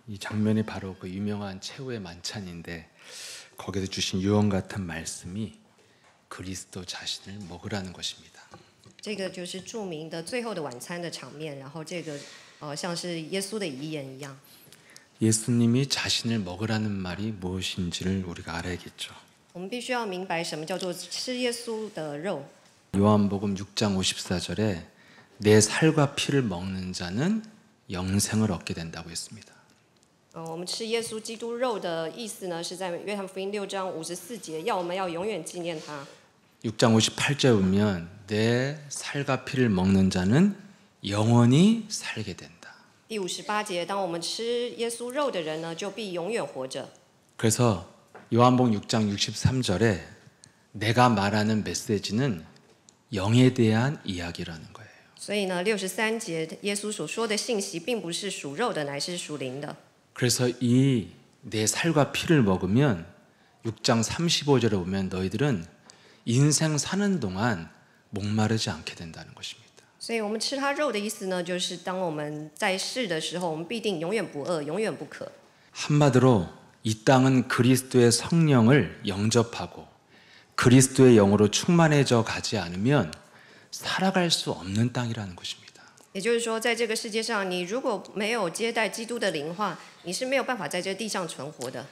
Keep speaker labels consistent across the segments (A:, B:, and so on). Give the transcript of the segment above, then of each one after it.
A: 이 장면이 바로 그 유명한 최후의 만찬인데 거기서 주신 유언 같은 말씀이 그리스도 자신을 먹으라는 것입니다.
B: 这个就是著名的最后的晚餐的场面，然后这个像是耶稣的遗言一样。
A: 예수님이 자신을 먹으라는 말이 무엇인지를 우리가 알아야겠죠.
B: 我们必须要明白什么叫做吃耶稣的肉。
A: 요한복음 6장 54절에 내 살과 피를 먹는 자는 영생을 얻게 된다고 했습니다.
B: 我们吃耶稣基督肉的意思呢，是在约翰福音6章54节，要我们要永远纪念他。
A: 6장 58절에 보면 내 살과 피를 먹는 자는 영원히 살게 된다.
B: 第58节，当我们吃耶稣肉的人呢，就必永远活着。
A: 그래서 요한복음 6장 63절에 내가 말하는 메시지는 영에 대한 이야기라는 거예요.
B: 所以呢，63节耶稣所说的信息，并不是属肉的，乃是属灵的。
A: 그래서 이 내 살과 피를 먹으면 6장 35절에 보면 너희들은 인생 사는 동안 목마르지 않게 된다는 것입니다.
B: 所以我们吃他肉的意思呢，就是当我们在世的时候，我们必定永远不饿，永远不渴。
A: 한마디로 이 땅은 그리스도의 성령을 영접하고 그리스도의 영으로 충만해져 가지 않으면 살아갈 수 없는 땅이라는 것입니다.
B: 也就是说，在这个世界上，你如果没有接待基督的灵化，你是没有办法在这地上存活的。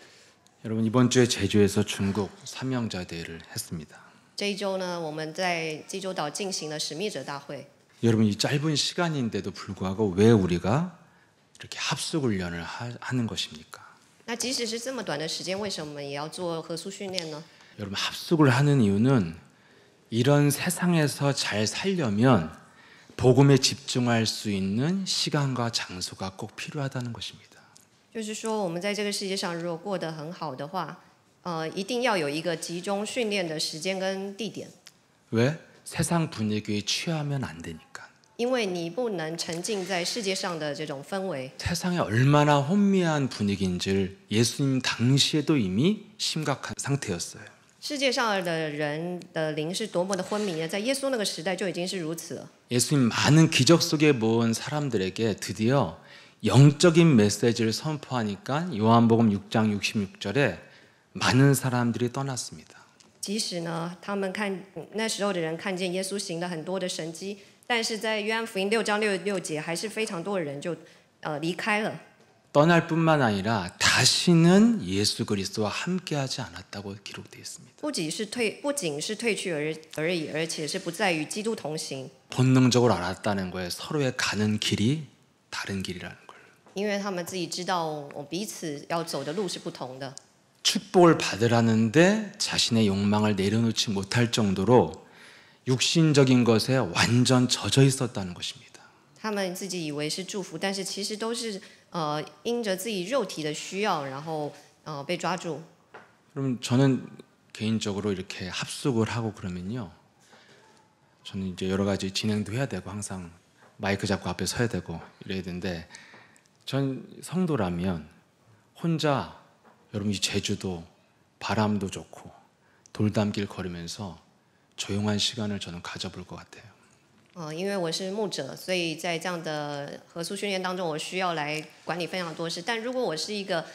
A: 여러분 이번 주에 제주에서 중국 사명자 대회를 했습니다.
B: 这一周呢，我们在济州岛进行了使命者大会。
A: 여러분 이 짧은 시간인데도 불구하고 왜 우리가 이렇게 합숙 훈련을 하는 것입니까?
B: 那即使是这么短的时间，为什么也要做合宿训练呢？
A: 여러분 합숙을 하는 이유는 이런 세상에서 잘 살려면 복음에 집중할 수 있는 시간과 장소가 꼭 필요하다는 것입니다.
B: 就是说，我们在这个世界上如果过得很好的话，一定要有一个集中训练的时间跟地点。
A: 왜? 세상 분위기에 취하면 안 되니까.
B: 因为你不能沉浸在世界上的这种氛围。
A: 세상에 얼마나 혼미한 분위기인지를 예수님 당시에도 이미 심각한 상태였어요.
B: 世界上的人的灵是多么的昏迷呢？在耶稣那个时代就已经是如此了。
A: 예수님 많은 기적 속에 모은 사람들에게 드디어 영적인 메시지를 선포하니까 요한복음 6장 66절에 많은 사람들이 떠났습니다.
B: 即使呢，他们那时候的人看见耶稣行了很多的神迹，但是在约翰福音6章66节，还是非常多的人就离开了。
A: 떠날 뿐만 아니라 다시는 예수 그리스도와 함께하지 않았다고 기록되어 있습니다.
B: 不仅是退去而已，而且是不再与基督同行。
A: 본능적으로 알았다는 거예요. 서로의 가는 길이 다른 길이라는 걸.
B: 因为他们自己知道，彼此要走的路是不同的。
A: 축복을 받으라는데 자신의 욕망을 내려놓지 못할 정도로 육신적인 것에 완전 젖어 있었다는 것입니다.
B: 他们自己以为是祝福，但是其实都是因着自己肉体的需要，然后被抓住。
A: 그럼 저는 개인적으로 이렇게 합숙을 하고 그러면요, 저는 이제 여러 가지 진행도 해야 되고 항상 마이크 잡고 앞에 서야 되고 이래야 되는데, 전 성도라면 혼자 여러분 이 제주도 바람도 좋고 돌담길 걸으면서 조용한 시간을 저는 가져볼 것 같아요.
B: 因为我是牧者，所以在这样的合宿训练当中，我需要来管理非常多事。但如果我是一个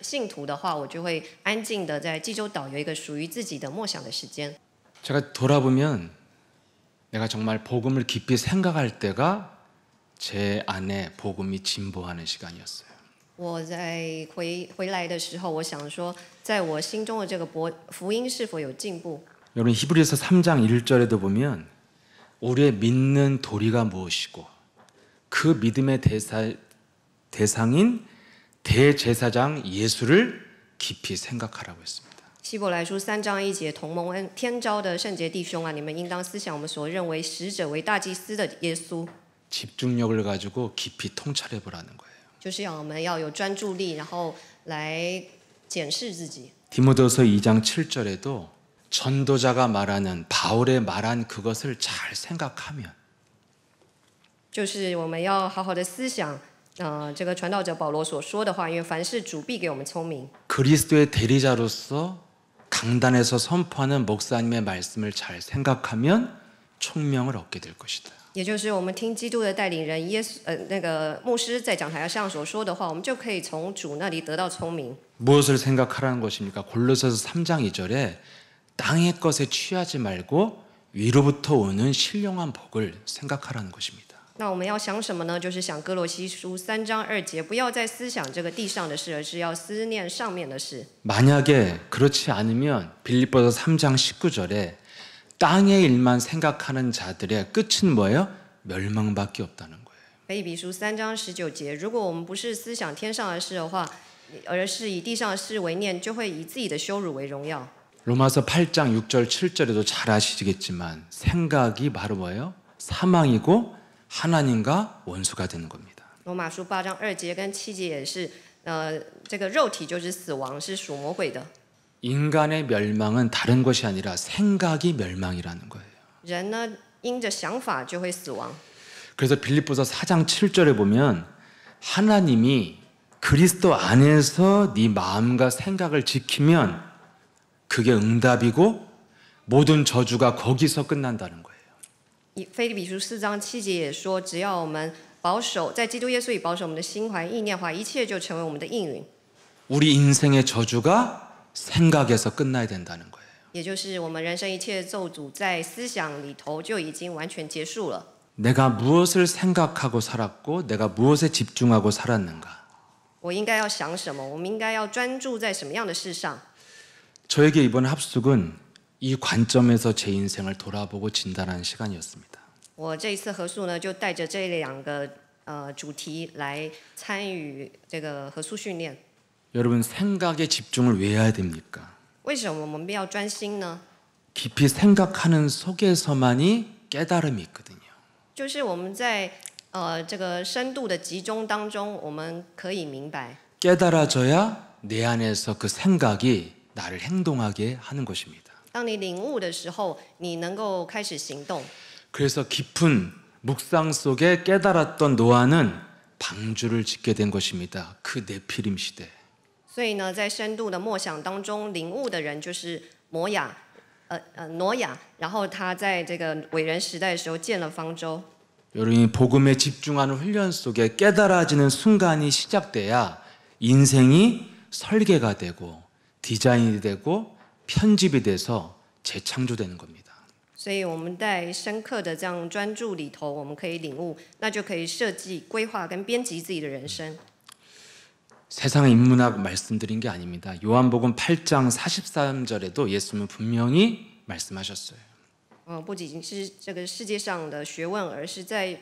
B: 信徒的话，我就会安静的在济州岛有一个属于自己的默想的时间。
A: 제가 돌아보면 내가 정말 복음을 깊이 생각할 때가 제 안에 복음이 진보하는 시간이었어요.
B: 我在回来的时候，我想说，在我心中的这个福音是否有进步？
A: 여러분 히브리서 3장 1절에도 보면 우리의 믿는 도리가 무엇이고 그 믿음의 대상인 대제사장 예수를 깊이 생각하라고 했습니다.
B: 希伯来书3章1节，同蒙恩天召的圣洁弟兄啊，你们应当思想我们所认为使者为大祭司的耶稣。
A: 집중력을 가지고 깊이 통찰해 보라는 거예요.
B: 就是我们要有专注力，然后来检视自己。
A: 디모데후서 2장 7절에도 전도자가 말하는 바울의 말한 그것을 잘 생각하면
B: 就是我们要好好的思想，这个传道者保罗所说的话，因为凡事主必给我们聪明。
A: 그리스도의 대리자로서 강단에서 선포하는 목사님의 말씀을 잘 생각하면 총명을 얻게 될 것이다.
B: 也就是我们听基督的带领人那个牧师在讲台上所说的话，我们就可以从主那里得到聪明。
A: 무엇을 생각하라는 것입니까? 골로새서 3장 2절에 땅의 것에 취하지 말고 위로부터 오는 신령한 복을 생각하라는 것입니다.
B: 那我们要想什么呢？就是想哥罗西书3章2节，不要再思想这个地上的事，而是要思念上面的事。
A: 만약에 그렇지 않으면 빌립보서 3장 19절에 땅의 일만 생각하는 자들의 끝은 뭐예요? 멸망밖에 없다는 거예요.
B: 腓立比书3章19节，如果我们不是思想天上的事的话，而是以地上的事为念，就会以自己的羞辱为荣耀。
A: 로마서 8장 6절 7절에도 잘 아시겠지만 생각이 바로 뭐예요? 사망이고 하나님과 원수가 되는 겁니다.
B: 罗马书8章2节跟7节也是，这个肉体就是死亡，是属魔鬼的。
A: 인간의 멸망은 다른 것이 아니라 생각이 멸망이라는 거예요.
B: 人呢，因着想法就会死亡。
A: 그래서 빌립보서 4장 7절에 보면 하나님이 그리스도 안에서 네 마음과 생각을 지키면 그게 응답이고 모든 저주가 거기서 끝난다는 거예요.
B: 腓立比书4章7节也说，只要我们保守在基督耶稣里保守我们的心怀意念的话，一切就成为我们的应允。
A: 우리 인생의 저주가 생각에서 끝나야 된다는 거예요.
B: 也就是我们人生一切的咒诅，在思想里头就已经完全结束了。
A: 내가 무엇을 생각하고 살았고 내가 무엇에 집중하고 살았는가.
B: 我应该要想什么？我们应该要专注在什么样的事上？
A: 저에게 이번 합숙은 이 관점에서 제 인생을 돌아보고 진단하는 시간이었습니다.
B: 我这一次合宿呢，就带着这2个主题来参与这个合宿训练。
A: 여러분 생각에 집중을 왜 해야 됩니까?
B: 为什么我们要专心呢？
A: 깊이 생각하는 속에서만이 깨달음이 있거든요.
B: 就是我们在这个深度的集中当中，我们可以明白。
A: 깨달아져야 내 안에서 그 생각이 나를 행동하게 하는 것입니다.
B: 当你领悟的时候，你能够开始行动。
A: 그래서 깊은 묵상 속에 깨달았던 노아는 방주를 짓게 된 것입니다. 그 네피림 시대.
B: 所以呢，在深度的默想当中，领悟的人就是挪亚，然后他在这个伟人时代的时候建了方舟。
A: 여러분이 복음에 집중하는 훈련 속에 깨달아지는 순간이 시작돼야 인생이 설계가 되고 디자인이 되고 편집이 돼서 재창조되는 겁니다.
B: 所以我们在深刻的这样专注里头，我们可以领悟，那就可以设计、规划跟编辑自己的人生。
A: 세상 인문학 말씀드린 게 아닙니다. 요한복음 8장 43절에도 예수님은 분명히 말씀하셨어요.
B: 不仅是这个世界上的学问，而是在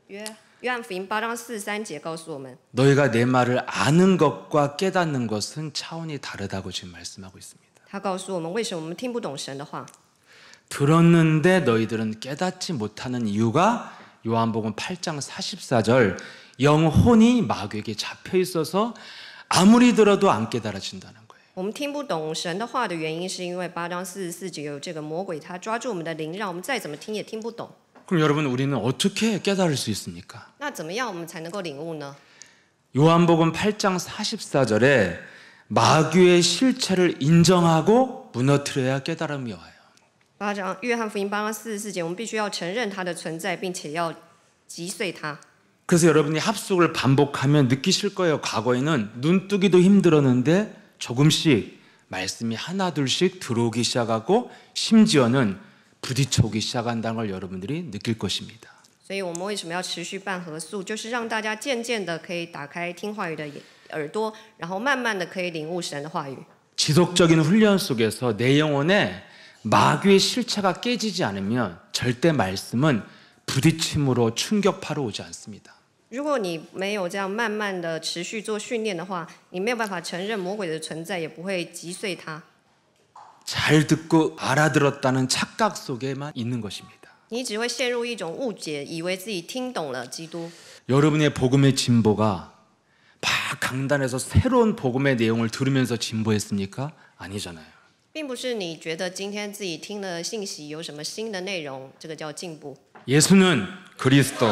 B: 约翰福音8章43节告诉我们，
A: 너희가 내 말을 아는 것과 깨닫는 것은 차원이 다르다고 지금 말씀하고 있습니다.
B: 他告诉我们为什么我们听不懂神的话。
A: 들었는데 너희들은 깨닫지 못하는 이유가 요한복음 8장 44절 영혼이 마귀에게 잡혀 있어서 아무리 들어도 안 깨달아진다는 거예요.
B: 我们听不懂神的话的原因，是因为8章44节有这个魔鬼，他抓住我们的灵，让我们再怎么听也听不懂。
A: 그럼 여러분 우리는 어떻게 깨달을 수 있습니까?
B: 那怎么样我们才能够领悟呢？
A: 요한복음 8장 44절에 마귀의 실체를 인정하고 무너뜨려야 깨달음이 와요.
B: 约翰福音8章44节，我们必须要承认它的存在，并且要击碎它。
A: 그래서 여러분이 합숙을 반복하면 느끼실 거예요. 과거에는 눈뜨기도 힘들었는데 조금씩 말씀이 하나둘씩 들어오기 시작하고 심지어는 부딪혀오기 시작한다는 걸 여러분들이 느낄 것입니다.
B: 所以我们为什么要持续办合宿？就是让大家渐渐的可以打开听话语的耳朵，然后慢慢的可以领悟神的话语。
A: 지속적인 훈련 속에서 내 영혼에 마귀의 실체가 깨지지 않으면 절대 말씀은 부딪힘으로 충격파로 오지 않습니다.
B: 如果你没有这样慢慢的持续做训练的话，你没有办法承认魔鬼的存在，也不会击碎它。
A: 잘 듣고 알아들었다는 착각 속에만 있는 것입니다.
B: 你只会陷入一种误解，以为自己听懂了基督。
A: 여러분의 복음의 진보가 막 강단에서 새로운 복음의 내용을 들으면서 진보했습니까? 아니잖아요.
B: 并不是你觉得今天自己听了信息有什么新的内容，这个叫进步。
A: 예수는 그리스도,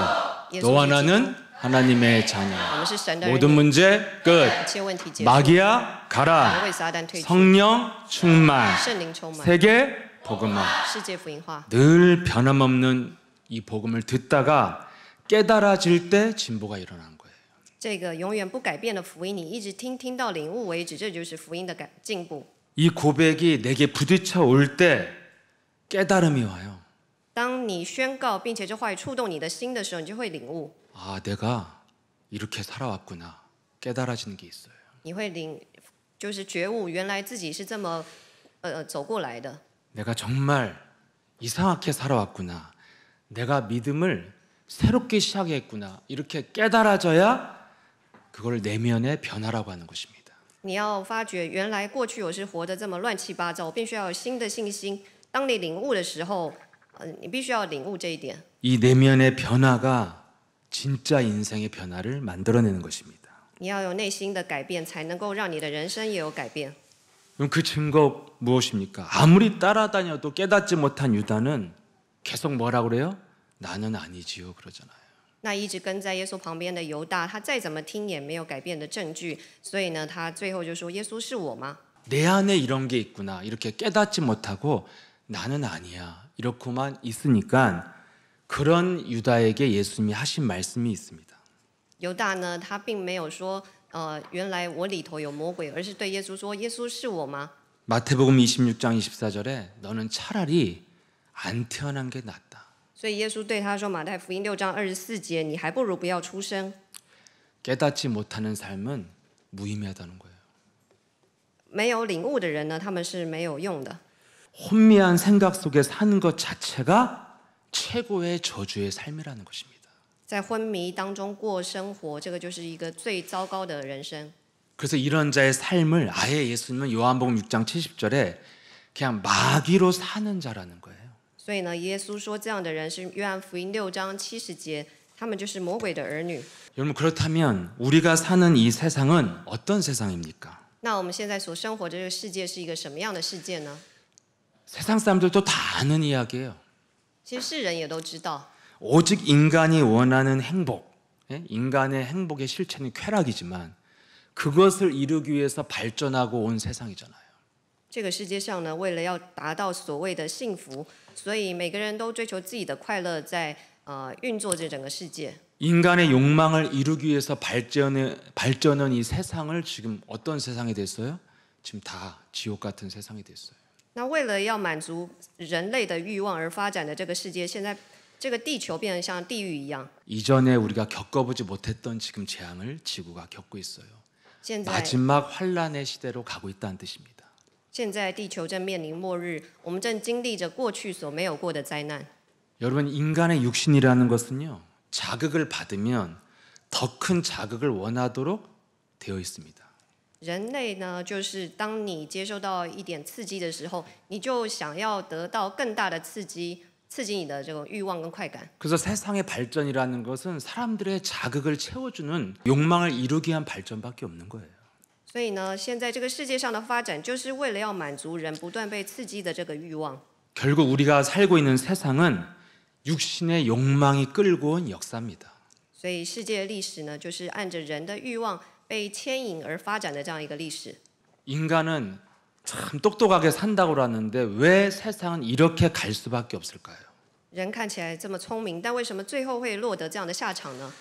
A: 너와 나는 하나님의
B: 我
A: 자녀.
B: 们是神的儿
A: 모든
B: 女，
A: 문제 끝.
B: 一切问题结束。
A: 마귀야 가라.
B: 魔鬼撒旦退去，
A: 성령 충만.
B: 圣灵充满，
A: 세계 복음화.
B: 世界福音化。
A: 늘 변함없는 이 복음을 듣다가 깨달아질 때 진보가 일어난 거예요.
B: 这个永远不改变的福音，你一直听到领悟为止，这就是福音的进步。
A: 이 고백이 내게 부딪혀 올 때 깨달음이 와요.
B: 当你宣告，并且这话语触动你的心的时候，你就会领悟，
A: 아, 내가 이렇게 살아왔구나. 깨달아지는 게 있어요.
B: 你会就是觉悟，原来自己是这么走过来的。
A: 내가 정말 이상하게 살아왔구나. 내가 믿음을 새롭게 시작했구나. 이렇게 깨달아져야 그걸 내면의 변화라고 하는 것입니다.
B: 你要发觉，原来过去我是活得这么乱七八糟，我必须要有新的信心。当你领悟的时候，你必须要领悟这一点。
A: 이 내면의 변화가 진짜 인생의 변화를 만들어내는 것입니다.
B: 你要有内心的改变，才能够让你的人生也有改变。
A: 그럼 그 증거 무엇입니까? 아무리 따라다녀도 깨닫지 못한 유다는 계속 뭐라 그래요? 나는 아니지요 그러잖아요.
B: 那一直跟在耶稣旁边的犹大，他再怎么听也没有改变的证据，所以呢，他最后就说：“耶稣是我吗？
A: 내 안에 이런 게 있구나. 이렇게 깨닫지 못하고 나는 아니야. 이렇게만 있으니까 그런 유다에게 예수님이 하신 말씀이 있습니다.
B: 犹大呢，他并没有说，原来我里头有魔鬼，而是对耶稣说：耶稣是我吗？
A: 마태복음 26장 24절에 너는 차라리 안 태어난 게 낫다.
B: 所以耶稣对他说：马太福音6章24节，你还不如不要出生。
A: 깨닫지 못하는 삶은 무의미하다는 거예요.
B: 没有领悟的人呢，他们是没有用的。
A: 혼미한 생각 속에 사는 것 자체가 최고의 저주의 삶이라는 것입니다.
B: 在昏迷当中过生活，这个就是一个最糟糕的人生。
A: 그래서 이런 자의 삶을 아예 예수님은 요한복음 6장 70절에 그냥 마귀로 사는 자라는 거예요.
B: 所以呢，耶稣说这样的人是约翰福音6章70节，他们就是魔鬼的儿女。
A: 여러분 그렇다면 우리가 사는 이 세상은 어떤 세상입니까?
B: 那我们现在所生活的这个世界是一个什么样的世界呢？
A: 세상 사람들도 다 아는 이야기예요.
B: 其实世人也都知道，
A: 오직 인간이 원하는 행복, 인간의 행복의 실체는 쾌락이지만 그것을 이루기 위해서 발전하고 온 세상이잖아요.
B: 这个世界上呢，为了要达到所谓的幸福，所以每个人都追求自己的快乐，在运作这整个世界。
A: 인간의 욕망을 이루기 위해서 발전한 이 세상을 지금 어떤 세상이 됐어요? 지금 다 지옥 같은 세상이 됐어요.
B: 那为了要满足人类的欲望而发展的这个世界，现在这个地球变得像地狱一样。
A: 이전에 우리가 겪어보지 못했던 지금 재앙을 지구가 겪고 있어요.
B: 现在
A: 마지막 환란의 시대로 가고 있다는 뜻입니다.
B: 现在地球正面临末日，我们正经历着过去所没有过的灾难。
A: 여러분 인간의 육신이라는 것은요. 자극을 받으면 더 큰 자극을 원하도록 되어 있습니다.
B: 人类呢，就是当你接受到一点刺激的时候，你就想要得到更大的刺激，刺激你的这种欲望跟快感。
A: 그래서 세상의 발전이라는 것은 사람들의 자극을 채워주는 욕망을 이루기 위한 발전밖에 없는 거예요.
B: 所以呢，现在这个世界上的发展，就是为了要满足人不断被刺激的这个欲望。
A: 결국 우리가 살고 있는 세상은 육신의 욕망이 끌고 온 역사입니다.
B: 所以世界的历史呢，就是按着人的欲望被牵引而发展的这样一个历史。
A: 인간은 참 똑똑하게 산다고 그러는데 왜 세상은 이렇게 갈 수밖에 없을까요?
B: 人看起来这么聪明，但为什么最后会落得这样的下场呢？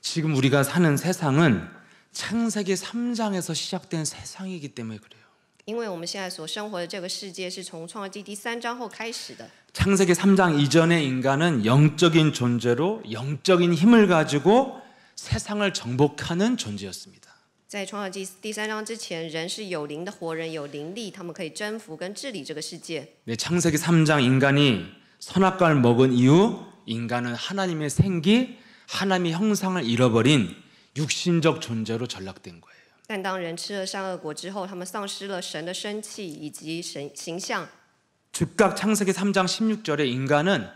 A: 지금 우리가 사는 세상은 창세기 3장에서 시작된 세상이기 때문에 그래요.
B: 因为我们现在所生活的这个世界是从创世纪第3章后开始的。
A: 창세기 3장 이전의 인간은 영적인 존재로 영적인 힘을 가지고 세상을 정복하는 존재였습니다.
B: 在创世纪第3章之前，人是有灵的活人，有灵力，他们可以征服跟治理这个世界。
A: 네, 창세기 3장 인간이 선악과를 먹은 이후 인간은 하나님의 생기, 하나님의 형상을 잃어버린 육신적 존재로 전락된 거예요.
B: 但当人吃了善恶果之后，他们丧失了神的生气以及神形象。
A: 즉각 창세기 3장 16절에 인간은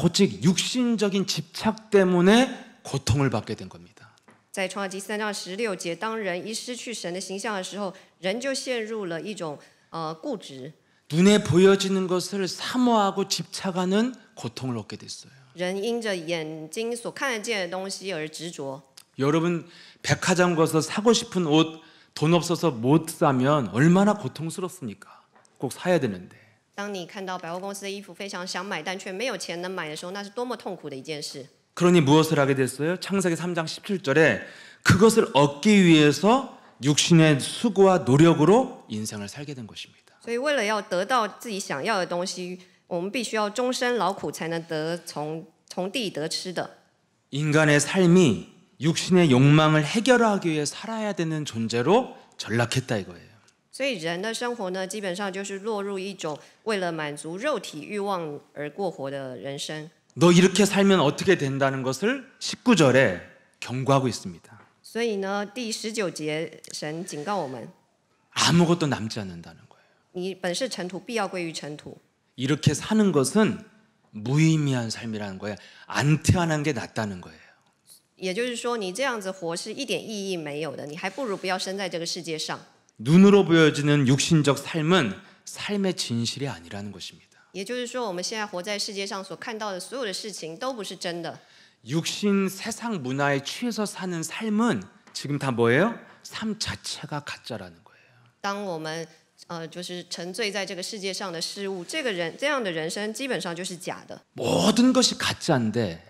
A: 오직 육신적인 집착 때문에 고통을 받게 된 겁니다.
B: 在创世纪3章16节，当人一失去神的形象的时候，人就陷入了一种固执。
A: 눈에 보여지는 것을 사모하고 집착하는 고통을 얻게 됐어요.
B: 人因着眼睛所看得见的东西而执着。
A: 여러분 백화점 가서 사고 싶은 옷 돈 없어서 못 사면 얼마나 고통스럽습니까? 꼭 사야 되는데.
B: 当你看到百货公司的衣服非常想买，但却没有钱能买的时候，那是多么痛苦的一件事。
A: 그러니 무엇을 하게 됐어요? 창세기 3장 17절에 그것을 얻기 위해서 육신의 수고와 노력으로 인생을 살게 된 것입니다.
B: 所以为了要得到自己想要的东西，我们必须要终身劳苦才能从地得吃的。
A: 인간의 삶이 육신의 욕망을 해결하기 위해 살아야 되는 존재로 전락했다 이거예요.
B: 所以人的生活呢，基本上就是落入一种为了满足肉体欲望而过活的人生。
A: 너 이렇게 살면 어떻게 된다는 것을 19절에 경고하고 있습니다.
B: 所以呢，第19节神警告我们，
A: 아무것도 남지 않는다는 거예요.
B: 你本是尘土，必要归于尘土。
A: 이렇게 사는 것은 무의미한 삶이라는 거예요. 안 태어난 게 낫다는 거예요.
B: 也就是说，你这样子活是一点意义没有的，你还不如不要生在这个世界上。
A: 눈으로 보여지는 육신적 삶은 삶의 진실이 아니라는 것입니다.
B: 也就是说，我们现在活在世界上所看到的所有的事情都不是真的。
A: 육신 세상 문화에 취해서 사는 삶은 지금 다 뭐예요? 삶 자체가 가짜라는 거예요.
B: 当我们就是沉醉在这个世界上的事物，这样的人生基本上就是假的。
A: 모든 것이 가짜인데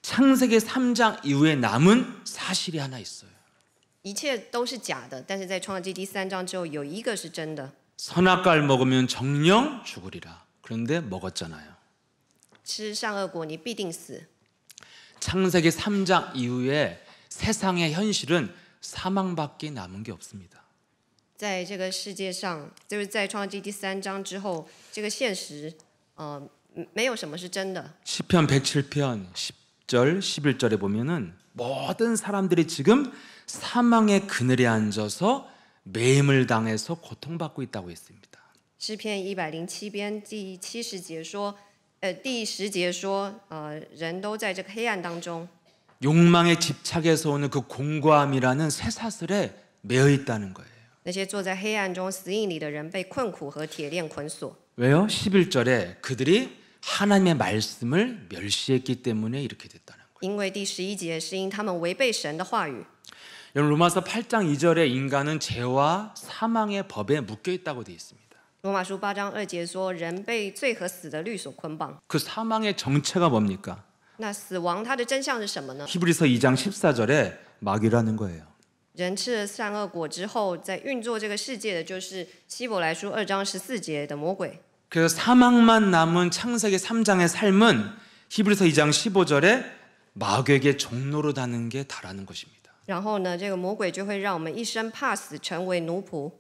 A: 창세기 3장 이후에 남은 사실이 하나 있어요.
B: 一切都是假的，但是在创世纪第3章之后，有一个是真的。
A: 선악과를 먹으면 정령 죽으리라. 그런데 먹었잖아요.
B: 吃善恶果，你必定死。
A: 창세기 3장 이후에 세상의 현실은 사망밖에 남은 게 없습니다.
B: 在这个世界上，就是在创世纪第3章之后，这个现实，没有什么是真的。
A: 시편 107편 10절 11절에 보면은 모든 사람들이 지금 사망의 그늘에 앉아서 매임을 당해서 고통받고 있다고 했습니다.
B: 诗篇107篇第70节说，第10节说，人都在这个黑暗当中，
A: 욕망의 집착에서 오는 그 공고함이라는 쇠사슬에 매여 있다는 거예요.
B: 那些坐在黑暗中死荫里的人被困苦和铁链捆锁。
A: 왜요? 11절에 그들이 하나님의 말씀을 멸시했기 때문에 이렇게 됐다는 거예요.
B: 因为第11节是因他们违背神的话语。
A: 여러분 로마서 8장 2절에 인간은 죄와 사망의 법에 묶여 있다고 되어 있습니다.
B: 罗马书8章2节说，人被罪和死的律所捆绑。
A: 그 사망의 정체가 뭡니까?
B: 那死亡它的真相是什么呢？
A: 히브리서 2장 14절에 마귀라는 거예요.
B: 人吃了善恶果之后，在运作这个世界的就是希伯来书2章14节的魔鬼。
A: 그래서 사망만 남은 창세기 3장의 삶은 히브리서 2장 15절에 마귀에게 종로로 다는 게 다라는 것입니다.
B: 然后呢，这个魔鬼就会让我们一生怕死，成为奴仆。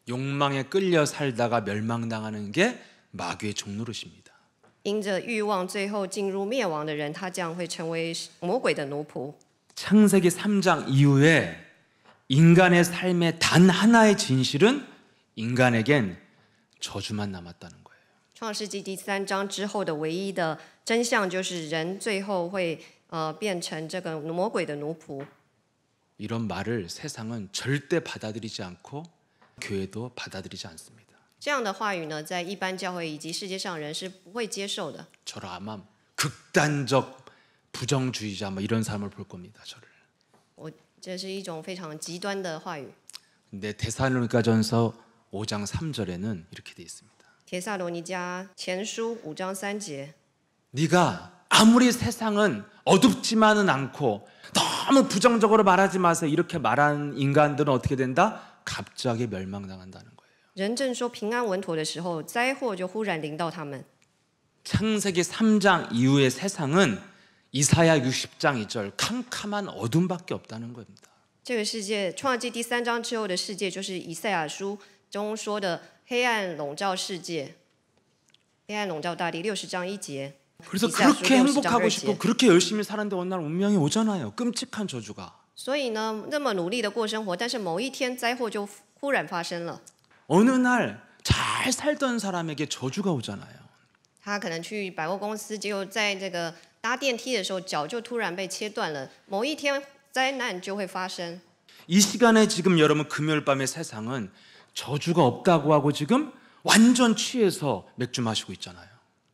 A: 욕망에 끌려 살다가 멸망당하는 게 마귀의 종노릇입니다.
B: 因着欲望最后进入灭亡的人，他将会成为魔鬼的奴仆。
A: 창세기 3장 이후에 인간의 삶의 단 하나의 진실은 인간에겐 저주만 남았다는 거예요.
B: 创世纪第3章之后的唯一的真相就是人最后会变成这个魔鬼的奴仆。
A: 이런 말을 세상은 절대 받아들이지 않고 교회도 받아들이지 않습니다.
B: 这样的话语呢，在一般教会以及世界上人是不会接受的。
A: 저를 아마 극단적 부정주의자 뭐 이런 사람을 볼 겁니다. 저를.
B: 这是一种非常极端的话语。
A: 근데 데살로니가전서 5장 3절에는 이렇게 돼 있습니다.
B: 帖撒罗尼迦前书5章3节，
A: 네가 아무리 세상은 어둡지만은 않고 너무 부정적으로 말하지 마세요. 이렇게 말한 인간들은 어떻게 된다? 갑자기 멸망당한다는 거예요.
B: 人正说平安稳妥的时候，灾祸就忽然临到他们。
A: 창세기 3장 이후의 세상은 이사야 60장 2절 캄캄한 어둠밖에 없다는 겁니다.
B: 这个世界，创世纪第3章之后的世界，就是以赛亚书中说的黑暗笼罩世界，黑暗笼罩大地60章1节。
A: 그래서
B: 以赛亚书
A: 그렇게
B: 60장
A: 행복하고
B: 2
A: 싶고
B: 节。
A: 그렇게 열심히 사는데 어느 날 운명이 오잖아요. 끔찍한 저주가.
B: 所以呢，那么努力的过生活，但是某一天灾祸就忽然发生了。
A: 어느 날 잘 살던 사람에게 저주가 오잖아요.
B: 他可能去百货公司，结果在这个搭电梯的时候，脚就突然被切断了。某一天灾难就会发生。
A: 이 시간에 지금 여러분 금요일 밤의 세상은 저주가 없다고 하고 지금 완전 취해서 맥주 마시고 있잖아요.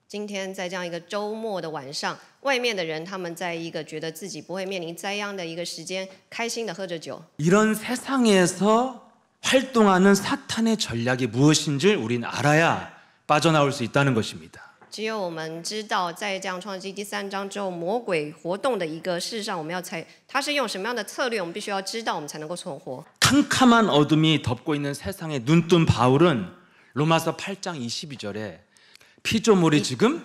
B: 今天在这样一个周末的晚上，外面的人他们在一个觉得自己不会面临灾殃的一个时间，开心的喝着酒。
A: 이런 세상에서 활동하는 사탄의 전략이 무엇인지 우리는 알아야 빠져나올 수 있다는 것입니다.
B: 只有我们知道，在这样创世纪第3章之后，魔鬼活动的一个事实上，我们要他是用什么样的策略，我们必须要知道，我们才能够存活。
A: 캄캄한 어둠이 덮고 있는 세상에 눈뜬 바울은 로마서 8장 22절에 피조물이 지금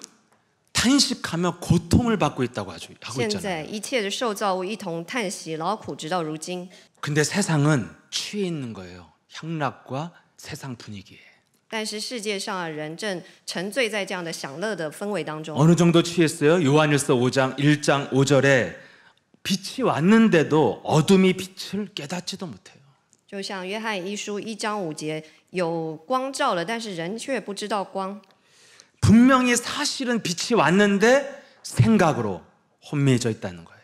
A: 탄식하며 고통을 받고 있다고 하고
B: 现在
A: 있잖아요.
B: 一切的受造物一同叹息劳苦，直到如今。
A: 근데 세상은 취해 있는 거예요. 향락과 세상 분위기에.
B: 但是世界上的人正沉醉在这样的享乐的氛围当中。
A: 어느 정도 취했어요? 요한일서 5장 1장 5절에 빛이 왔는데도 어둠이 빛을 깨닫지도 못해요.
B: 就像约翰一书1章5节，有光照了，但是人却不知道光。
A: 분명히 사실은 빛이 왔는데 생각으로 혼미해져 있다는 거예요.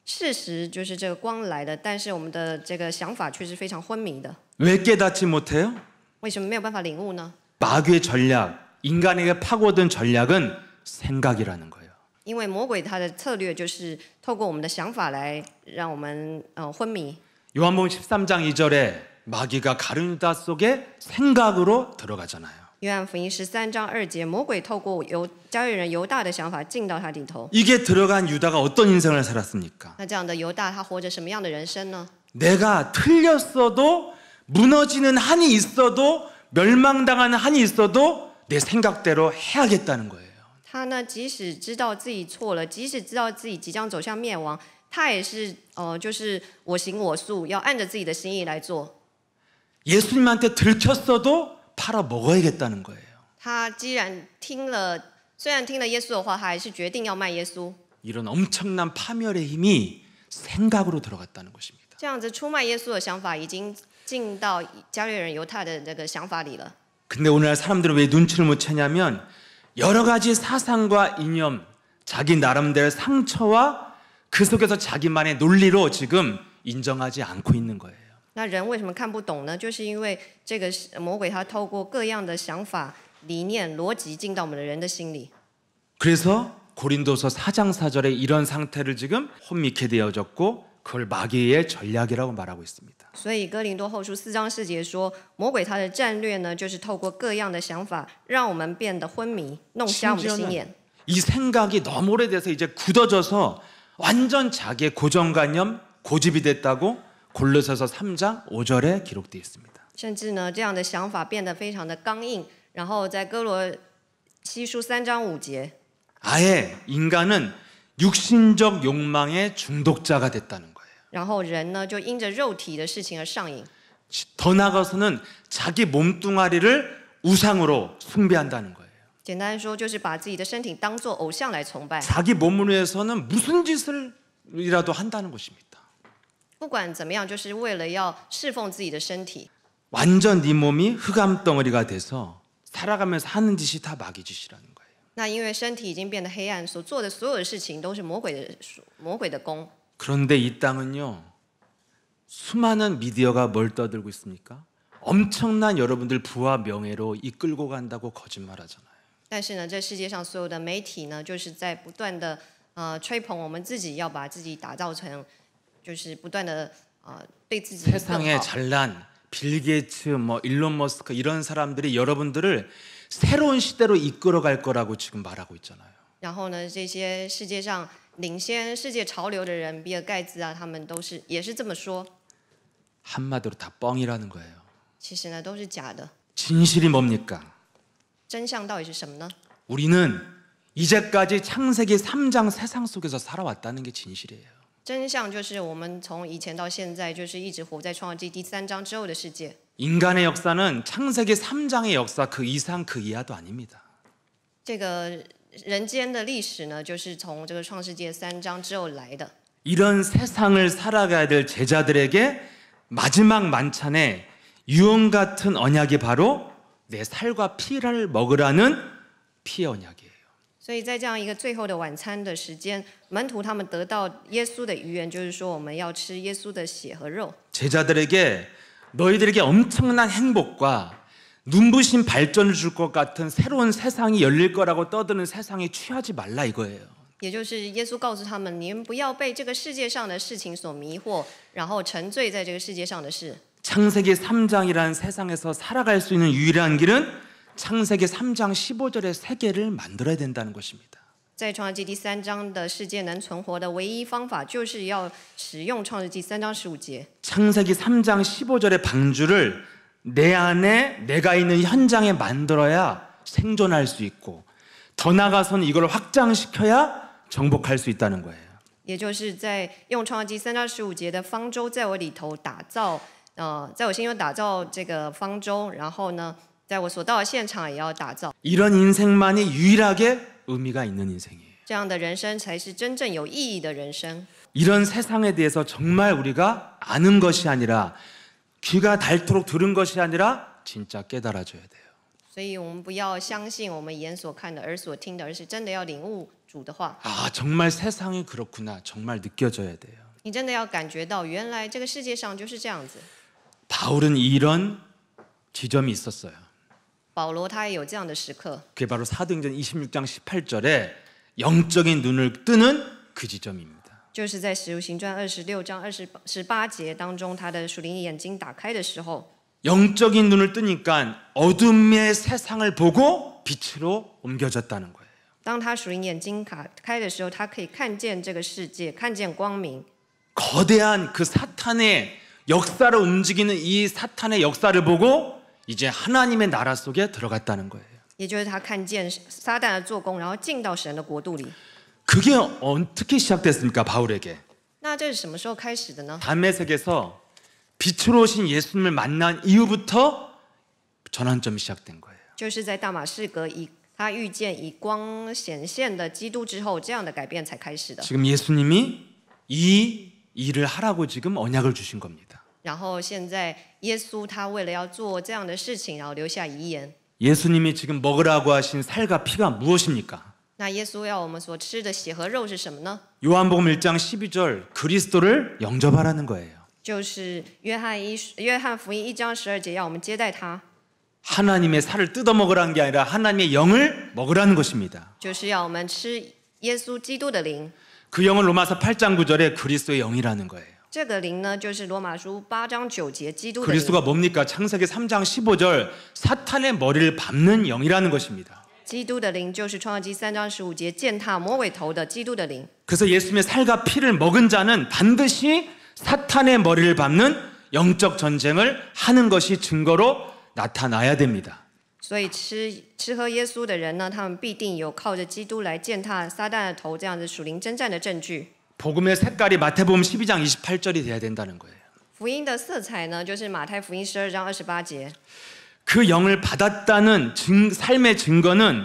B: 事实就是这个光来了，但是我们的这个想法却是非常昏迷的。
A: 왜 깨닫지 못해요?
B: 为什么没有办法领悟呢？
A: 마귀의 전략, 인간에게 파고든 전략은 생각이라는 거예요.
B: 因为魔鬼他的策略就是透过我们的想法来让我们昏迷。
A: 요한복음 13장 2절에 마귀가 가룟 유다 속에 생각으로 들어가잖아요.
B: 约翰福音13章2节，魔鬼透过加略人犹大的想法进到他里头。
A: 이게 들어간 유다가 어떤 인생을 살았습니까?
B: 那这样的犹大他活着什么样的人生呢？
A: 내가 틀렸어도 무너지는 한이 있어도 멸망당하는 한이 있어도 내 생각대로 해야겠다는 거예요.
B: 他呢，即使知道自己错了，即使知道自己即将走向灭亡，他也是就是我行我素，要按着自己的心意来做。
A: 예수님한테 들켰어도 팔아 먹어야겠다는 거예요.
B: 他虽然听了耶稣的话，他还是决定要卖耶稣。
A: 이런 엄청난 파멸의 힘이 생각으로 들어갔다는 것입니다.
B: 这样子出卖耶稣的想法已经进到加略人犹太的这个想法里了。
A: 근데 오늘날 사람들은 왜 눈치를 못 채냐면 여러 가지 사상과 이념, 자기 나름대로 상처와 그 속에서 자기만의 논리로 지금 인정하지 않고 있는 거예요.
B: 那人为什么看不懂呢？就是因为这个魔鬼他透过各样的想法、理念、逻辑进到我们的人的心里。
A: 그래서 고린도서 4장 4절에 이런 상태를 지금 혼미케 되어졌고 그걸 마귀의 전략이라고 말하고 있습니다.
B: 所以哥林多后书4章4节说，魔鬼他的战略呢，就是透过各样的想法，让我们变得昏迷，弄瞎我们的心眼。
A: 이 생각이 너무 오래돼서 이제 굳어져서 완전 자기의 고정관념, 고집이 됐다고 골로새서 3장 5절에 기록되어 있습니다.
B: 甚至呢，这样的想法变得非常的刚硬，然后在哥罗西书3章5节，
A: 아예 인간은 육신적 욕망의 중독자가 됐다는 거예요.
B: 然后人呢就因着肉体的事情而上瘾。
A: 더 나아가서는 자기 몸뚱아리를 우상으로 숭배한다는 거예요.
B: 简单说，就是把自己的身体当作偶像来崇拜。
A: 자기 몸을 위해서는 무슨 짓을이라도 한다는 것입니다.
B: 不管怎么样，就是为了要侍奉自己的身体。
A: 완전 네 몸이 흑암덩어리가 돼서 살아가면서 하는 짓이 다 마귀 짓이라는 거예요.
B: 那因为身体已经变得黑暗，所做的所有的事情都是魔鬼的功。
A: 그런데 이 땅은요, 수많은 미디어가 뭘 떠들고 있습니까? 엄청난 여러분들 부와 명예로 이끌고 간다고 거짓말하잖아요.
B: 但是呢，这世界上所有的媒体呢，就是在不断的吹捧我们自己，要把自己打造成，就是不断的对自己更
A: 세상에
B: 好。
A: 잘난 빌 게이츠, 뭐 일론 머스크 이런 사람들이 여러분들을 새로운 시대로 이끌어갈 거라고 지금 말하고 있잖아요.
B: 然后呢，这些世界上领先世界潮流的人，比尔盖茨啊，他们也是这么说。
A: 한마디로 다 뻥이라는 거예요.
B: 其实呢，都是假的。
A: 진실이 뭡니까?
B: 真相到底是什么呢？
A: 우리는 이제까지 창세기 3장 세상 속에서 살아왔다는 게 진실이에요.
B: 真相就是我们从以前到现在，就是一直活在创世纪第3章之后的世界。
A: 인간의 역사는 창세기 3장의 역사 그 이상 그 이하도 아닙니다.
B: 这个人间的历史呢，就是从这个创世纪3章之后来的。
A: 이런 세상을 살아가야 될 제자들에게 마지막 만찬에 유언 같은 언약이 바로 내 살과 피를 먹으라는 피의 언약이에요.
B: 所以在这样一个最后的晚餐的时间，门徒他们得到耶稣的预言，就是说我们要吃耶稣的血和肉。
A: 제자들에게 너희들에게 엄청난 행복과 눈부신 발전을 줄 것 같은 새로운 세상이 열릴 거라고 떠드는 세상에 취하지 말라 이거예요.
B: 也就是耶稣告诉他们，你们不要被这个世界上的事情所迷惑，然后沉醉在这个世界上的事。
A: 창세기 3장이라는 세상에서 살아갈 수 있는 유일한 길은 창세기 3장 15절의 세계를 만들어야 된다는 것입니다.
B: 在创世纪第3章的世界能存活的唯一方法，就是要使用创世纪3章15节。
A: 창세기 3장 15절의 방주를 내 안에 내가 있는 현장에 만들어야 생존할 수 있고 더 나아가서는 이걸 확장시켜야 정복할 수 있다는 거예요.
B: 也就是在用创世纪3章15节的方舟，在我里头打造，在我心中打造这个方舟，然后呢，在我所到的现场也要打造。
A: 이런 인생만이 유일하게 의미가 있는 인생이에요.
B: 这样的人生才是真正有意义的人生。
A: 이런 세상에 대해서 정말 우리가 아는 것이 아니라 귀가 닳도록 들은 것이 아니라 진짜 깨달아져야 돼요.
B: 所以我们不要相信我们眼所看的、耳所听的，而是真的要领悟主的话。
A: 아, 정말 세상이 그렇구나. 정말 느껴져야 돼요.
B: 你真的要感觉到，原来这个世界上就是这样子。
A: 바울은 이런 지점이 있었어요.
B: 保罗他也有这样的时刻，
A: 그게 바로 사도행전 26장 18절에 영적인 눈을 뜨는 그 지점입니다.
B: 就是在使徒行传26章18节当中，他的属灵眼睛打开的时候，
A: 영적인 눈을 뜨니까 어둠의 세상을 보고 빛으로 옮겨졌다는 거예요.
B: 当他属灵眼睛打开的时候，他可以看见这个世界，看见光明。
A: 거대한 그 사탄의 역사를 움직이는 이 사탄의 역사를 보고 이제 하나님의 나라 속에 들어갔다는 거예요.
B: 也就是他看见撒旦的做工，然后进到神的国度里。
A: 그게 어떻게 시작됐습니까? 바울에게.
B: 那这是什么时候开始的呢？
A: 다메섹에서 빛으로 오신 예수님을 만난 이후부터 전환점이 시작된 거예요.
B: 就是在大马士革他遇见以光显现的基督之后，这样的改变才开始的。
A: 지금 예수님이 이 일을 하라고 지금 언약을 주신 겁니다.
B: 然后现在耶稣他为了要做这样的事情，然后留下遗言。
A: 예수님이 지금 먹으라고 하신 살과 피가 무엇입니까?
B: 那耶稣要我们所吃的血和肉是什么呢？
A: 요한복음 1장 12절 그리스도를 영접하라는 거예요.
B: 就是约翰福音1章12节，要我们接待他，
A: 하나님의 살을 뜯어 먹으라는 게 아니라 하나님의 영을 먹으라는 것입니다.
B: 就是要我们吃耶稣基督的灵。
A: 그 영은 로마서 8장 9절에 그리스도의 영이라는 거예요.
B: 这个灵呢，就是罗马书8章9节基督的灵。
A: 그리스도가 뭡니까? 창세기 3장 15절 사탄의 머리를 밟는 영이라는 것입니다.
B: 基督的灵就是创世纪3章15节践踏魔鬼头的基督的灵。
A: 그래서 예수님의 살과 피를 먹은 자는 반드시 사탄의 머리를 밟는 영적 전쟁을 하는 것이 증거로 나타나야 됩니다.
B: 所以吃喝耶稣的人呢，他们必定有靠着基督来践踏撒旦的头这样子属灵征战的证据。
A: 복음의 색깔이 마태복음 12장 28절이 돼야 된다는 거예요.
B: 福音的色彩呢，就是马太福音12章28节。
A: 그 영을 받았다는 삶의 증거는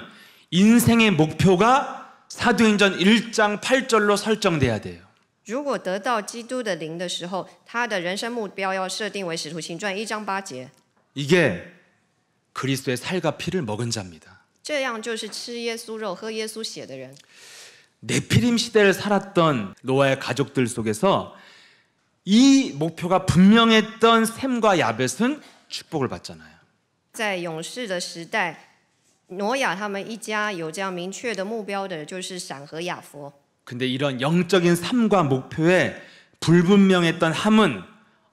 A: 인생의 목표가 사도행전 1장 8절로 설정돼야 돼요.
B: 如果得到基督的灵的时候，他的人生目标要设定为使徒行传1章8节。
A: 이게 그리스도의 살과 피를 먹은 자입니다.
B: 这样就是吃耶稣肉、喝耶稣血的人。
A: 네피림 시대를 살았던 노아의 가족들 속에서 이 목표가 분명했던 셈과 야벳은 축복을 받잖아요.
B: 在勇士的时代，挪亚他们一家有这样明确的目标的，就是闪和雅弗。
A: 근데 이런 영적인 삶과 목표에 불분명했던 함은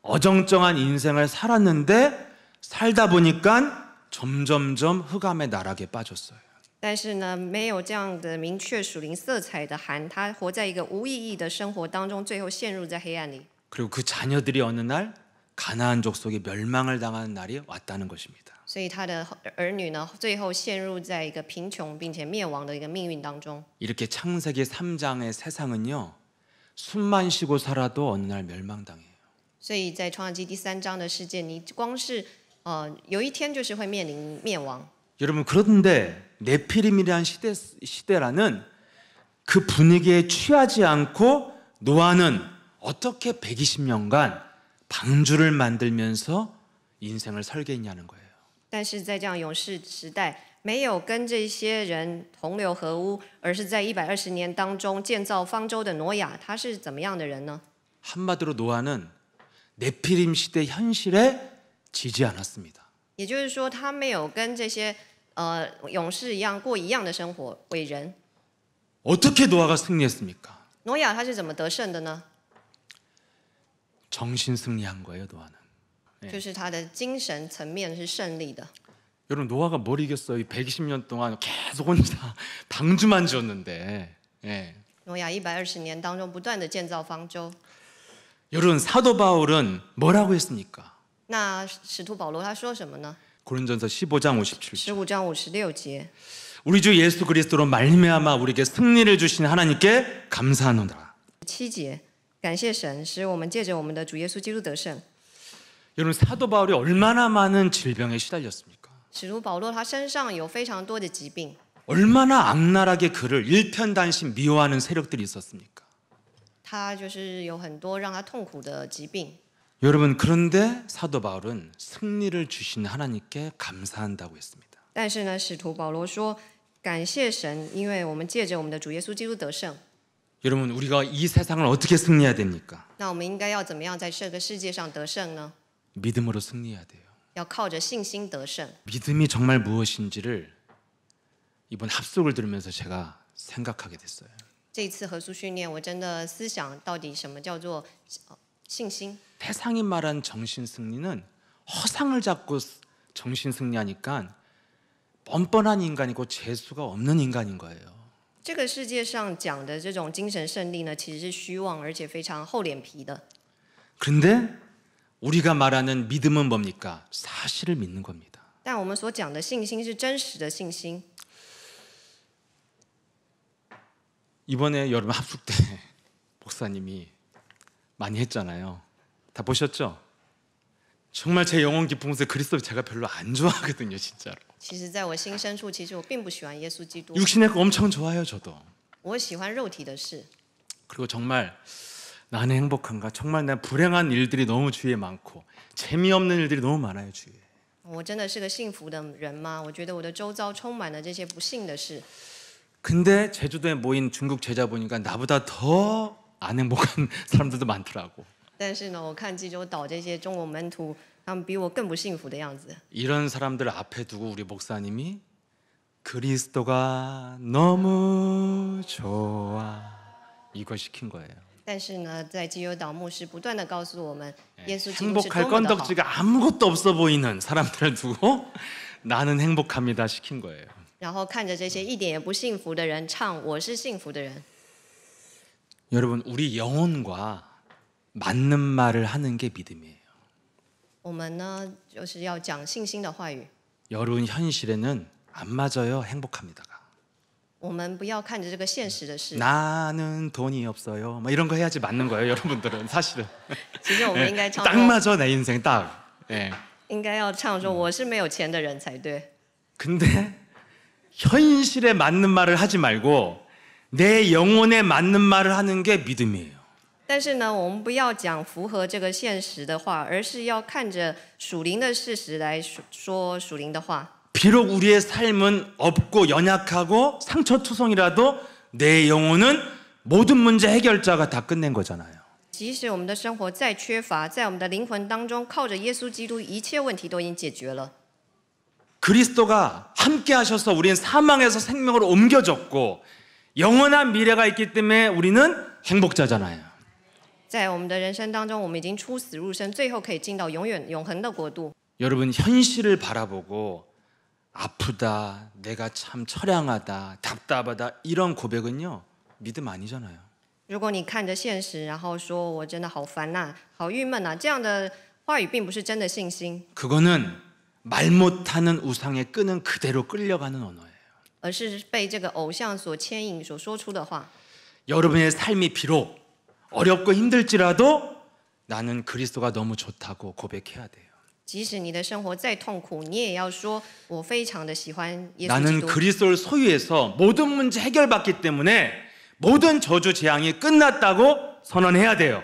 A: 어정쩡한 인생을 살았는데 살다 보니까 점점점 흑암의 나락에 빠졌어요.
B: 但是呢，没有这样的明确属灵色彩的韩，他活在一个无意义的生活当中，最后陷入在黑暗里。
A: 그리고 그 자녀들이 어느 날 가나안 족속에 멸망을 당하는 날이 왔다는 것입니다.
B: 所以他的儿女呢，最后陷入在一个贫穷并且灭亡的一个命运当中。
A: 이렇게 창세기 3장의 세상은요. 숨만 쉬고 살아도 어느 날 멸망당해요.
B: 所以在创世纪第3章的世界，你光是有一天就是会面临灭亡。
A: 여러분 그런데 네피림이라는 시대라는 그 분위기에 취하지 않고 노아는 어떻게 120년간 방주를 만들면서 인생을 설계했냐는 거예요.
B: 但是在这样勇士时代，没有跟这些人同流合污，而是在120年当中建造方舟的挪亚，他是怎么样的人呢？
A: 한마디로 노아는 네피림 시대 현실에 지지 않았습니다.
B: 也就是说，他没有跟这些勇士一样过一样的生活，伟人。
A: 어떻게 노아가 승리했습니까?
B: 挪亚他是怎么得胜的呢？
A: 정신 승리한 거예요, 노아는.
B: 就是他的精神层面是胜利的。
A: 여러분 노아가 뭘 이겼어요? 120년 동안 계속 혼자 방주만 지었는데. 예.
B: 挪亚120年当中不断的建造方舟。
A: 여러분 사도 바울은 뭐라고 했습니까?
B: 那使徒保罗他说什么呢？
A: 고린전서 15장 57절.
B: 15章56节，
A: 우리 주 예수 그리스도로 말미암아 우리에게 승리를 주신 하나님께 감사하노라.
B: 7节，感谢神，使我们借着我们的主耶稣基督得胜。
A: 여러분 사도 바울이 얼마나 많은 질병에 시달렸습니까?
B: 使徒保罗他身上有非常多的疾病，
A: 얼마나 악랄하게 그를 일편단심 미워하는 세력들이 있었습니까?
B: 他就是有很多让他痛苦的疾病。
A: 여러분 그런데 사도 바울은 승리를 주신 하나님께 감사한다고 했습니다.
B: 但是呢，使徒保罗说，感谢神，因为我们借着我们的主耶稣基督得胜。
A: 여러분 우리가 이 세상을 어떻게 승리해야 됩니까?
B: 那我们应该要怎么样在这个世界上得胜呢？
A: 믿음으로 승리해야 돼요.
B: 要靠着信心得胜。
A: 믿음이 정말 무엇인지를 이번 합숙을 들으면서 제가 생각하게 됐어요.
B: 这一次合宿训练，我真的思想到底什么叫做信心。
A: 세상이 말한 정신 승리는 허상을 잡고 정신 승리하니까 뻔뻔한 인간이고 재수가 없는 인간인 거예요.
B: 这个世界上讲的这种精神胜利呢，其实是虚妄而且非常厚脸皮的。
A: 그런데 우리가 말하는 믿음은 뭡니까? 사실을 믿는 겁니다.
B: 但我们所讲的信心是真实的信心。
A: 이번에 여러분 합숙 때 목사님이 많이 했잖아요. 다 보셨죠? 정말 제 영혼 깊은 곳에 그리스도 제가 별로 안 좋아하거든요, 진짜로.
B: 其实，在我心深处，其实我并不喜欢耶稣基督，
A: 육신의 거 엄청 좋아요, 저도.
B: 我喜欢肉体的事。
A: 그리고 정말 나는 행복한가? 정말 내 불행한 일들이 너무 주위에 많고 재미없는 일들이 너무 많아요, 주위에.
B: 我真的是个幸福的人吗？我觉得我的周遭充满了这些不幸的事。
A: 근데 제주도에 모인 중국 제자 보니까 나보다 더 안 행복한 사람들도 많더라고.
B: 但是呢，我看济州岛这些中国门徒，他们比我更不幸福的样子。
A: 이런 사람들 앞에 두고 우리 목사님이 그리스도가 너무 좋아 이거 시킨 거예요.
B: 但是呢，在济州岛牧师不断的告诉我们，耶稣基督是
A: 행복할
B: 多么的好。
A: 건덕지가 아무것도 없어 보이는 사람들을 두고 나는 행복합니다 시킨 거예요.
B: 然后看着这些一点也不幸福的人唱“我是幸福的人”。
A: 여러분 우리 영혼과 맞는 말을 하는 게 믿음이에요.
B: 我们呢，就是要讲信心的话语。
A: 여러분 현실에는 안 맞아요. 행복합니다가.
B: 我们不要看着这个现实的事。
A: 나는 돈이 없어요. 뭐 이런 거 해야지 맞는 거예요, 여러분들은 사실은.
B: 其实我们应该唱
A: 딱
B: 说，
A: 맞아 내 인생 딱. 예.
B: 应该要唱说我是没有钱的人才对。
A: 근데 현실에 맞는 말을 하지 말고 내 영혼에 맞는 말을 하는 게 믿음이에요.
B: 但是呢，我们不要讲符合这个现实的话，而是要看着属灵的事实来说属灵的话。
A: 비록 우리의 삶은 없고 연약하고 상처투성이라도 내 영혼은 모든 문제 해결자가 다 끝낸 거잖아요.
B: 即使我们的生活再缺乏，在我们的灵魂当中，靠着耶稣基督，一切问题都已经解决了。
A: 그리스도가 함께 하셔서 우리는 사망에서 생명으로 옮겨졌고 영원한 미래가 있기 때문에 우리는 행복자잖아요.
B: 在我们的人生当中，我们已经出死入生，最后可以进到永恒的国度。
A: 여러분 현실을 바라보고 아프다, 내가 참 처량하다, 답답하다 이런 고백은요 믿음 아니잖아요.
B: 如果你看着现实，然后说我真的好烦呐、好郁闷呐、这样的话语并不是真的信心，
A: 그거는 말 못하는 우상에 끄는 그대로 끌려가는 언어예요.
B: 而是被这个偶像所牵引所说出的话。
A: 여러분의 삶이 비록 어렵고 힘들지라도 나는 그리스도가 너무 좋다고 고백해야 돼요.
B: 即使你的生活再痛苦，你也要说我非常的喜欢耶稣基
A: 나는
B: 督。
A: 그리스도를 소유해서 모든 문제 해결받기 때문에 모든 저주 재앙이 끝났다고 선언해야 돼요.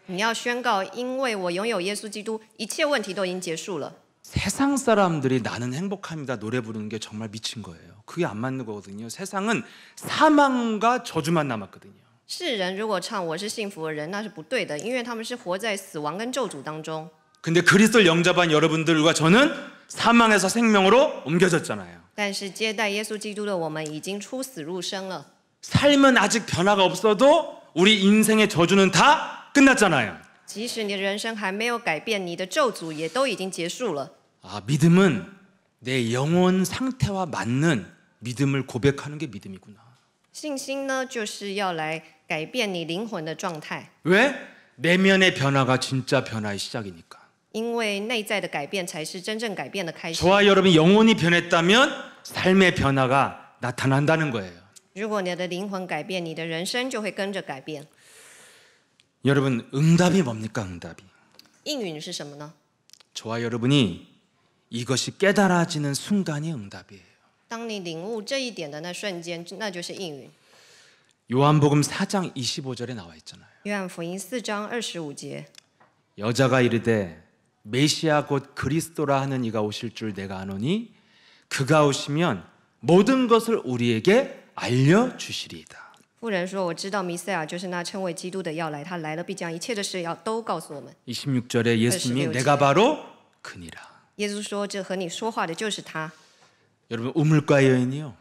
B: 你要宣告，因为我拥有耶稣基督，一切问题都已经结束了。
A: 세상 사람들이 나는 행복합니다 노래 부르는 게 정말 미친 거예요. 그게 안 맞는 거거든요. 세상은 사망과 저주만 남았거든요.
B: 世人如果唱我是幸福的人，那是不对的，因为他们是活在死亡跟咒诅当中。
A: 근데 그리스도를 영접한 여러분들과 저는 사망에서 생명으로 옮겨졌잖아요.
B: 但是接待耶稣基督的我们已经出死入生了。
A: 삶은 아직 변화가 없어도 우리 인생의 저주는 다 끝났잖아요.
B: 即使你的人生还没有改变，你的咒诅也都已经结束了。
A: 아, 믿음은 내 영혼 상태와 맞는 믿음을 고백하는 게 믿음이구나.
B: 信心呢，就是要来改变你灵魂的状态，
A: 왜? 내면의 변화가 진짜 변화의 시작이니까.
B: 因为内在的改变才是真正改变的开始。
A: 저와 여러분이 영혼이 변했다면 삶의 변화가 나타난다는 거예요.
B: 如果你的灵魂改变，你的人生就会跟着改变。
A: 여러분, 응답이 뭡니까? 응답이.
B: 应允是什么呢？
A: 저와 여러분이 이것이 깨달아지는 순간이 응답이에요.
B: 当你领悟这一点的那瞬间，那就是应允。
A: 요한복음 4장 25절에 나와 있잖아요.
B: 约翰福音4章25节，
A: 여자가 이르되 메시아 곧 그리스도라 하는 이가 오실 줄 내가 아노니 그가 오시면 모든 것을 우리에게 알려주시리이다.
B: 妇人说：“我知道弥赛亚就是那称为基督的要来，他来了必将一切的事要都告诉我们。”
A: 26절에 예수님이
B: 26절.
A: 내가 바로 그니라.
B: 耶稣说：“这和你说话的就是他。”
A: 여러분, 우물가 여인이요,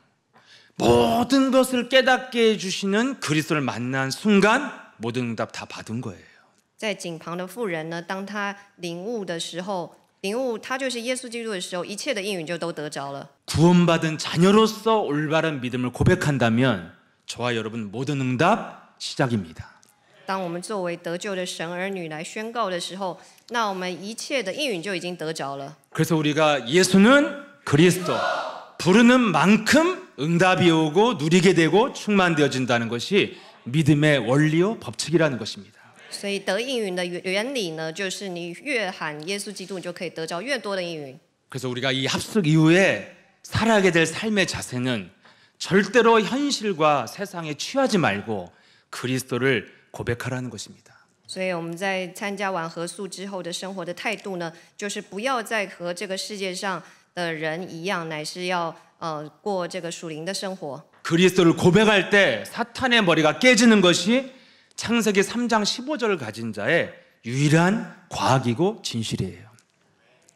A: 모든 것을 깨닫게 해주시는 그리스도를 만난 순간 모든 응답 다 받은 거예요.
B: 在井旁的妇人呢，当他领悟的时候，领悟他就是耶稣基督的时候，一切的应允就都得着了。
A: 구원받은 자녀로서 올바른 믿음을 고백한다면 저와 여러분 모든 응답 시작입니다.
B: 当我们作为得救的神儿女来宣告的时候，那我们一切的应允就已经得着了。
A: 그래서 우리가 예수는 그리스도 부르는 만큼 응답이 오고 누리게 되고 충만되어진다는 것이 믿음의 원리요 법칙이라는 것입니다.
B: 所以得应允的原理呢，就是你越喊耶稣基督，你就可以得着越多的应允。
A: 그래서 우리가 이 합숙 이후에 살아가게 될 삶의 자세는 절대로 현실과 세상에 취하지 말고 그리스도를 고백하라는 것입니다.
B: 所以我们在参加完合宿之后的生活的态度呢，就是不要再和这个世界上的人一样，乃是要过这个属灵的生活。
A: 그리스도를 고백할 때 사탄의 머리가 깨지는 것이 창세기 3장 15절을 가진 자의 유일한 과학이고 진실이에요.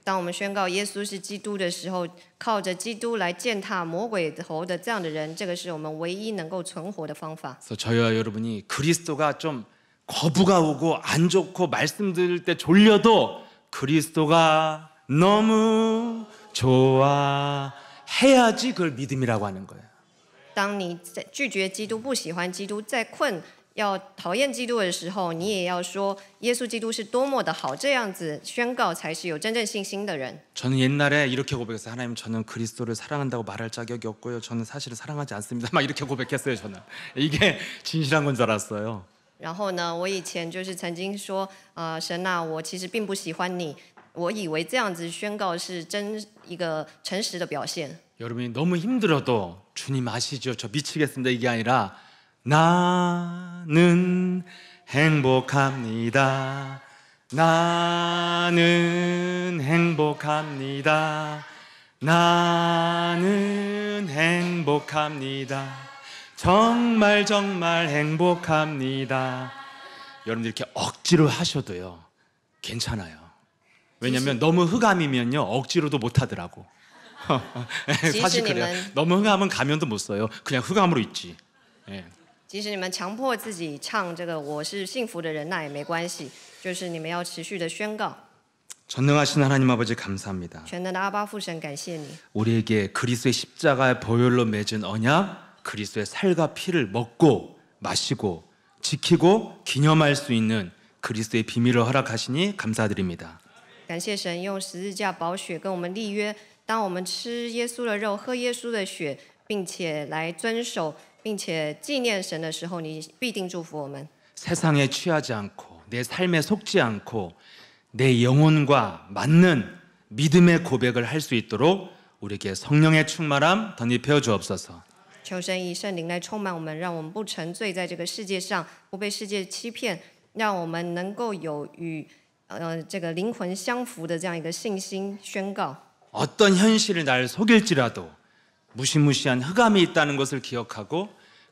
B: 当我们宣告耶稣是基督的时候，靠着基督来践踏魔鬼头的这样的人，这个是我们唯一能够存活的方法。
A: 그래서 저희와 여러분이 그리스도가 좀 거부가 오고 안 좋고 말씀 들을 때 졸려도 그리스도가 너무 좋아 해야지 그걸 믿음이라고 하는 거예요.
B: 当你在拒绝基督、不喜欢基督、再困要讨厌基督的时候，你也要说耶稣基督是多么的好，这样子宣告才是有真正信心的人。
A: 저는 옛날에 이렇게 고백했어요. 하나님, 저는 그리스도를 사랑한다고 말할 자격이 없고요. 저는 사실은 사랑하지 않습니다. 막 이렇게 고백했어요. 저는 이게 진실한 건 줄 알았어요.
B: 然后呢，我以前就是曾经说，神啊，我其实并不喜欢你，我以为这样子宣告是一个诚实的表现。
A: 여러분이 너무 힘들어도 주님 아시죠? 저 미치겠습니다. 이게 아니라 나는 행복합니다. 나는 행복합니다. 나는 행복합니다. 정말 정말 행복합니다. 여러분들 이렇게 억지로 하셔도요 괜찮아요. 왜냐하면 너무 흑암이면요 억지로도 못하더라고. 사실 그래요. 너무 흑암은 가면도 못 써요. 그냥 흑암으로 있지. 예.
B: 即使你们强迫自己唱这个我是幸福的人，那也没关系，就是你们要持续的宣告。
A: 전능하신 하나님 아버지 감사합니다.
B: 全能的阿爸父神，感谢你，
A: 우리에게 그리스도의 십자가의 보혈로 맺은 언약, 그리스도의 살과 피를 먹고 마시고 지키고 기념할 수 있는 그리스도의 비밀을 허락하시니 감사드립니다.
B: 感谢神用十字架宝血跟我们立约，当我们吃耶稣的肉、喝耶稣的血，并且来遵守，并且纪念神的时候，你必定祝福我们。
A: 세상에 취하지 않고 내 삶에 속지 않고 내 영혼과 맞는 믿음의 고백을 할 수 있도록 우리에게 성령의 충만함 덧입혀 주옵소서.
B: 求神以圣灵来充满我们，让我们不沉醉在这个世界上，不被世界欺骗，让我们能够有与这个灵魂相符的这样一个信心宣告。
A: 어떤 현실이 날 속일지라도 무시무시한 흑암이 있다는 것을 기억하고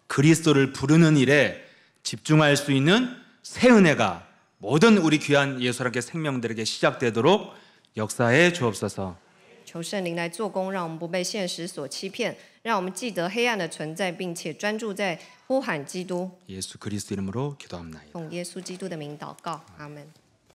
A: 그리스도를 부르는 일에 집중할 수 있는 새 은혜가 모든 우리 귀한 예수님께 생명들에게 시작되도록 역사해 주옵소서.
B: 求圣灵来做工，让我们不被现实所欺骗，让我们记得黑暗的存在，并且专注在呼喊基督。
A: 예수 그리스도 이름으로 기도합나이다.
B: 奉耶稣基督的名祷告，阿门。